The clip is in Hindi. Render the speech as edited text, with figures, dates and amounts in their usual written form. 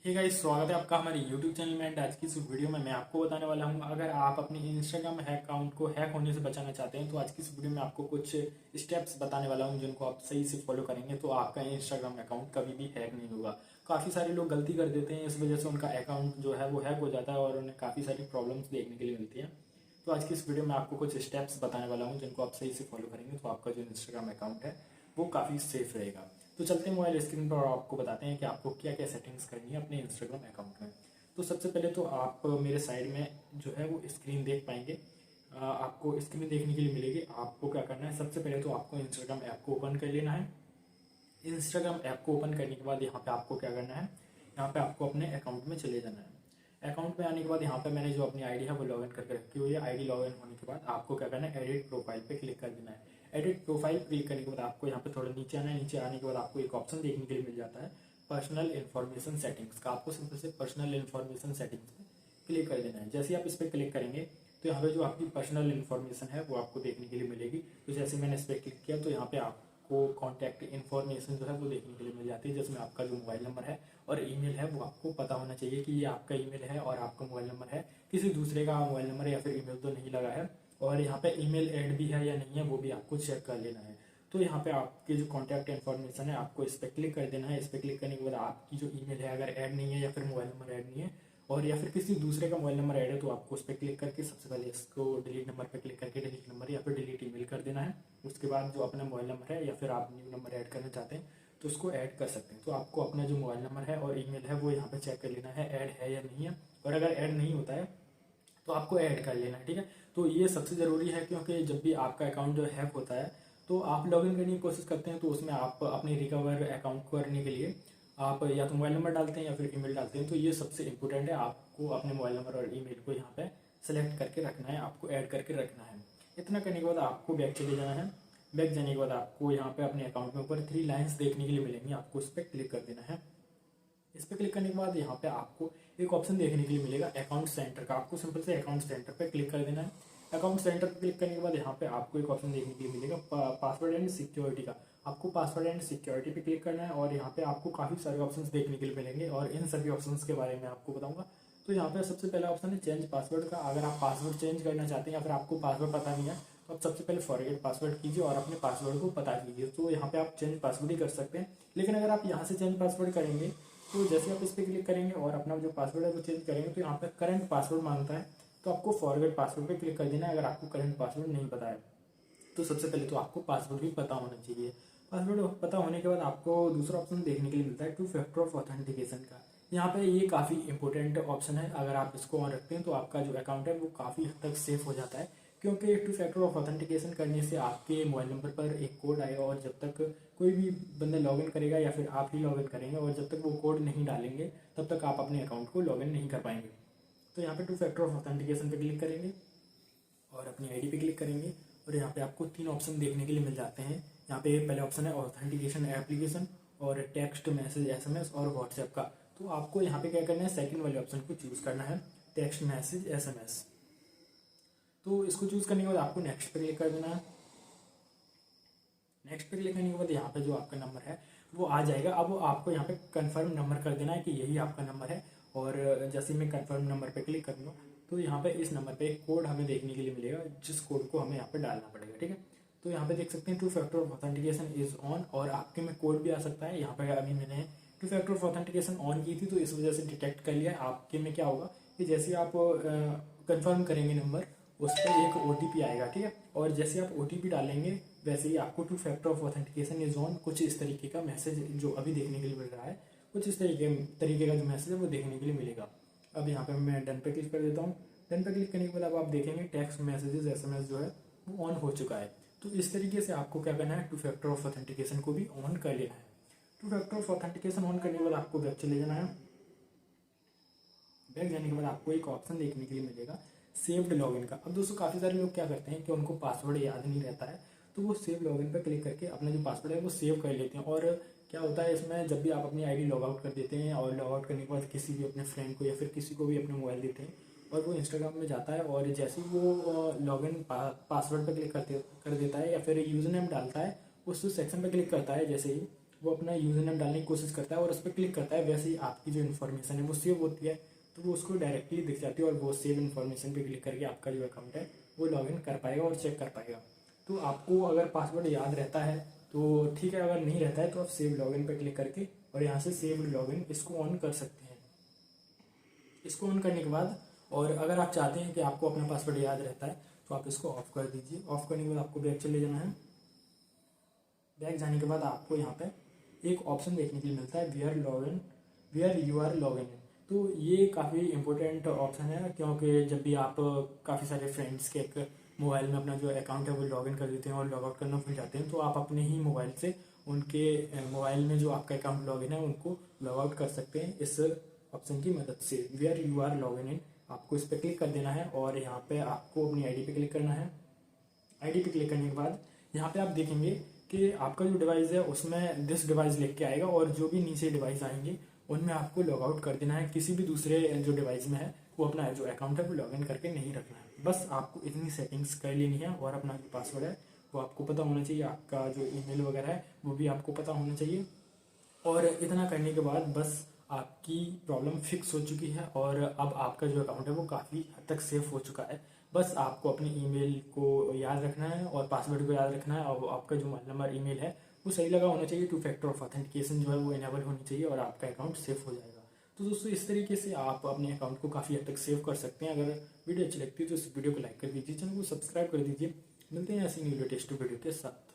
हे गाइस, स्वागत है आपका हमारे YouTube चैनल में। एंड आज की इस वीडियो में मैं आपको बताने वाला हूं, अगर आप अपने इंस्टाग्राम अकाउंट को हैक होने से बचाना चाहते हैं तो आज की इस वीडियो में आपको कुछ स्टेप्स बताने वाला हूं जिनको आप सही से फॉलो करेंगे तो आपका इंस्टाग्राम अकाउंट कभी भी हैक नहीं होगा। काफ़ी सारे लोग गलती कर देते हैं, इस वजह से उनका अकाउंट जो है वो हैक हो जाता है और उन्हें काफ़ी सारी प्रॉब्लम्स देखने के लिए मिलती हैं। तो आज की इस वीडियो में आपको कुछ स्टेप्स बताने वाला हूँ जिनको आप सही से फॉलो करेंगे तो आपका जो इंस्टाग्राम अकाउंट है वो काफ़ी सेफ रहेगा। तो चलते हैं मोबाइल स्क्रीन पर और आपको बताते हैं कि आपको क्या क्या सेटिंग्स करनी है अपने इंस्टाग्राम अकाउंट में। तो सबसे पहले तो आप मेरे साइड में जो है वो स्क्रीन देख पाएंगे। आपको स्क्रीन देखने के लिए मिलेगी। आपको क्या करना है, सबसे पहले तो आपको इंस्टाग्राम ऐप को ओपन कर लेना है। इंस्टाग्राम ऐप को ओपन करने के बाद यहाँ पे आपको क्या करना है, यहाँ पे आपको अपने अकाउंट में चले जाना है। अकाउंट में आने के बाद यहाँ पे मैंने जो अपनी आईडी है वो लॉगिन करके रखी हुई है। आईडी लॉगिन होने के बाद आपको क्या करना है, एडिट प्रोफाइल पे क्लिक कर देना है। एडिट प्रोफाइल क्लिक करने के बाद आपको यहाँ पे थोड़ा नीचे आना है। नीचे आने के बाद आपको एक ऑप्शन देखने के लिए मिल जाता है पर्सनल इन्फॉर्मेशन सेटिंग्स का। आपको सिंपल से पर्सनल इन्फॉर्मेशन सेटिंग्स पे क्लिक कर देना है। जैसे ही आप इस पर क्लिक करेंगे तो यहाँ पे जो आपकी पर्सनल इन्फॉर्मेशन है वो आपको देखने के लिए मिलेगी। तो जैसे मैंने इस पर क्लिक किया तो यहाँ पे आपको कॉन्टैक्ट इन्फॉर्मेशन जो है वो देखने के लिए मिल जाती है, जिसमें आपका जो मोबाइल नंबर है और ईमेल है वो आपको पता होना चाहिए कि ये आपका ईमेल है और आपका मोबाइल नंबर है। किसी दूसरे का मोबाइल नंबर या फिर ईमेल तो नहीं लगा है। और यहाँ पे ईमेल ऐड भी है या नहीं है वो भी आपको चेक कर लेना है। तो यहाँ पे आपकी जो कॉन्टैक्ट इन्फॉर्मेशन है आपको इस पर क्लिक कर देना है। इस पर क्लिक करने के बाद आपकी जो ईमेल है अगर ऐड नहीं है या फिर मोबाइल नंबर ऐड नहीं है और या फिर किसी दूसरे का मोबाइल नंबर ऐड है तो आपको उस पर क्लिक करके सबसे पहले इसको डिलीट नंबर पर क्लिक करके डिलीट नंबर या फिर डिलीट ईमेल कर देना है। उसके बाद जो अपना मोबाइल नंबर है या फिर आप न्यू नंबर ऐड करना चाहते हैं तो उसको ऐड कर सकते हैं। तो आपको अपना जो मोबाइल नंबर है और ईमेल है वो यहाँ पे चेक कर लेना है ऐड है या नहीं है। और अगर ऐड नहीं होता है तो आपको ऐड कर लेना है, ठीक है। तो ये सबसे ज़रूरी है क्योंकि जब भी आपका अकाउंट जो हैक होता है तो आप लॉगिन करने की कोशिश करते हैं तो उसमें आप अपने रिकवर अकाउंट करने के लिए आप या तो मोबाइल नंबर डालते हैं या फिर ईमेल डालते हैं। तो ये सबसे इंपॉर्टेंट है, आपको अपने मोबाइल नंबर और ईमेल को यहाँ पे सेलेक्ट करके रखना है, आपको ऐड करके रखना है। इतना करने के बाद आपको बैक चले जाना है। बैक जाने के बाद आपको यहाँ पे अपने अकाउंट में ऊपर 3 लाइन्स देखने के लिए मिलेंगी, आपको उस पर क्लिक कर देना है। इस पर क्लिक करने के बाद यहाँ पे आपको एक ऑप्शन देखने के लिए मिलेगा अकाउंट सेंटर का। आपको सिंपल से अकाउंट सेंटर पे क्लिक कर देना है। अकाउंट सेंटर पर क्लिक करने के बाद यहाँ पे आपको एक ऑप्शन देखने के लिए मिलेगा पासवर्ड एंड सिक्योरिटी का। आपको पासवर्ड एंड सिक्योरिटी पे क्लिक करना है और यहाँ पे आपको काफ़ी सारे ऑप्शंस देखने के लिए मिलेंगे और इन सभी ऑप्शंस के बारे में आपको बताऊंगा। तो यहाँ पे सबसे पहला ऑप्शन है चेंज पासवर्ड का। अगर आप पासवर्ड चेंज करना चाहते हैं या फिर आपको पासवर्ड पता नहीं है तो आप सबसे पहले फॉरगेट पासवर्ड कीजिए और अपने पासवर्ड को पता कीजिए। तो यहाँ पे आप चेंज पासवर्ड ही कर सकते हैं। लेकिन अगर आप यहाँ से चेंज पासवर्ड करेंगे तो जैसे आप इस पर क्लिक करेंगे और अपना जो पासवर्ड है वो चेंज करेंगे तो यहाँ पे करंट पासवर्ड मांगता है। तो आपको फॉरगेट पासवर्ड पे क्लिक कर देना है अगर आपको करंट पासवर्ड नहीं पता है। तो सबसे पहले तो आपको पासवर्ड भी पता होना चाहिए। पासवर्ड पता होने के बाद आपको दूसरा ऑप्शन देखने के लिए मिलता है 2 फैक्टर ऑफ ऑथेंटिकेशन का। यहाँ पे ये काफ़ी इंपॉर्टेंट ऑप्शन है। अगर आप इसको ऑन रखते हैं तो आपका जो अकाउंट है वो काफ़ी हद तक सेफ हो जाता है, क्योंकि 2 फैक्टर ऑफ ऑथेंटिकेशन करने से आपके मोबाइल नंबर पर एक कोड आएगा और जब तक कोई भी बंदा लॉगिन करेगा या फिर आप ही लॉगिन करेंगे और जब तक वो कोड नहीं डालेंगे तब तक आप अपने अकाउंट को लॉगिन नहीं कर पाएंगे। तो यहाँ पे 2 फैक्टर ऑफ ऑथेंटिकेशन पे क्लिक करेंगे और अपनी आईडी पे क्लिक करेंगे और यहाँ पे आपको 3 ऑप्शन देखने के लिए मिल जाते हैं। यहाँ पे पहले ऑप्शन है ऑथेंटिकेशन एप्लीकेशन और टेक्स्ट मैसेज SMS और व्हाट्सएप का। तो आपको यहाँ पे क्या करना है, सेकंड वाले ऑप्शन को चूज करना है, टेक्स्ट मैसेज SMS। तो इसको चूज करने के बाद आपको नेक्स्ट पे क्लिक कर देना है। नेक्स्ट पे क्लिक करने के बाद यहाँ पे जो आपका नंबर है वो आ जाएगा। अब आपको यहाँ पे कंफर्म नंबर कर देना है कि यही आपका नंबर है। और जैसे मैं कंफर्म नंबर पे क्लिक करूँगा तो यहाँ पे इस नंबर पे एक कोड हमें देखने के लिए मिलेगा, जिस कोड को हमें यहाँ पे डालना पड़ेगा, ठीक है। तो यहाँ पे देख सकते हैं 2 factor of authentication is on और आपके में कोड भी आ सकता है। यहाँ पे अभी मैंने 2 फैक्टर ऑफ ऑथेंटिकेशन ऑन की थी तो इस वजह से डिटेक्ट कर लिया। आपके में क्या होगा कि जैसे आप कंफर्म करेंगे नंबर उस पर एक OTP आएगा, ठीक है। और जैसे आप OTP डालेंगे वैसे ही आपको 2 factor of authentication is on कुछ इस तरीके का मैसेज जो अभी देखने के लिए मिल रहा है, कुछ इस तरीके का जो मैसेज है वो देखने के लिए मिलेगा। अब यहाँ पे मैं डन पे क्लिक कर देता हूँ। डन पे क्लिक करने के बाद अब आप देखेंगे टेक्स्ट मैसेजेस SMS जो है वो ऑन हो चुका है। तो इस तरीके से आपको क्या करना है, 2 फैक्टर ऑफ ऑथेंटिकेशन को भी ऑन कर लेना है। 2 फैक्टर ऑफ ऑथेंटिकेशन ऑन करने के बाद आपको बैक चले जाना है। बैक जाने के बाद आपको एक ऑप्शन देखने के लिए मिलेगा सेव्ड लॉगिन का। अब दोस्तों काफ़ी सारे लोग क्या करते हैं कि उनको पासवर्ड याद नहीं रहता है तो वो सेव लॉगिन पर क्लिक करके अपना जो पासवर्ड है वो सेव कर लेते हैं। और क्या होता है इसमें, जब भी आप अपनी आईडी लॉग आउट कर देते हैं और लॉग आउट करने के बाद किसी भी अपने फ्रेंड को या फिर किसी को भी अपना मोबाइल देते हैं और वो इंस्टाग्राम में जाता है और जैसे ही वो लॉगिन पासवर्ड पर क्लिक कर देता है या फिर यूज़र नेम डालता है उस सेक्शन पर क्लिक करता है, जैसे ही वो अपना यूज़र नेम डालने की कोशिश करता है और उस पर क्लिक करता है, वैसे ही आपकी जो इन्फॉर्मेशन है वो सेव होती है, तो वो उसको डायरेक्टली दिख जाती है और वो सेव इन्फॉर्मेशन पे क्लिक करके आपका जो अकाउंट है वो लॉगिन कर पाएगा और चेक कर पाएगा। तो आपको अगर पासवर्ड याद रहता है तो ठीक है, अगर नहीं रहता है तो आप सेव लॉगिन पे क्लिक करके और यहाँ से सेव लॉगिन इसको ऑन कर सकते हैं। इसको ऑन करने के बाद और अगर आप चाहते हैं कि आपको अपना पासवर्ड याद रहता है तो आप इसको ऑफ कर दीजिए। ऑफ करने के बाद आपको बैक चले जाना है। बैक जाने के बाद आपको यहाँ पे एक ऑप्शन देखने के लिए मिलता है where you are login in. तो ये काफ़ी इंपॉर्टेंट ऑप्शन है, क्योंकि जब भी आप काफ़ी सारे फ्रेंड्स के एक मोबाइल में अपना जो अकाउंट है वो लॉगिन कर देते हैं और लॉग आउट करना भूल जाते हैं, तो आप अपने ही मोबाइल से उनके मोबाइल में जो आपका अकाउंट लॉगिन है उनको लॉग आउट कर सकते हैं इस ऑप्शन की मदद से। Where you are login in, आपको इस पर क्लिक कर देना है और यहाँ पे आपको अपनी आईडी पे क्लिक करना है। आईडी पे क्लिक करने के बाद यहाँ पे आप देखेंगे कि आपका जो डिवाइस है उसमें दिस डिवाइस लिख के आएगा और जो भी नीचे डिवाइस आएंगे उनमें आपको लॉग आउट कर देना है। किसी भी दूसरे जो डिवाइस में है वो अपना जो अकाउंट है वो लॉगिन करके नहीं रखना है। बस आपको इतनी सेटिंग्स कर लेनी है और अपना जो पासवर्ड है वो आपको पता होना चाहिए, आपका जो ईमेल वगैरह है वो भी आपको पता होना चाहिए। और इतना करने के बाद बस आपकी प्रॉब्लम फिक्स हो चुकी है और अब आपका जो अकाउंट है वो काफ़ी हद तक सेफ हो चुका है। बस आपको अपने ईमेल को याद रखना है और पासवर्ड को याद रखना है और आपका जो मोबाइल नंबर ईमेल है वो सही लगा होना चाहिए। 2 फैक्टर ऑफ ऑथेंटिकेशन जो है वो इनेबल होनी चाहिए और आपका अकाउंट सेफ हो जाएगा। तो दोस्तों इस तरीके से आप अपने अकाउंट को काफ़ी हद तक सेव कर सकते हैं। अगर वीडियो अच्छी लगती है तो इस वीडियो को लाइक कर दीजिए, चैनल को सब्सक्राइब कर दीजिए। मिलते हैं ऐसी न्यू लेटेस्ट वीडियो के साथ।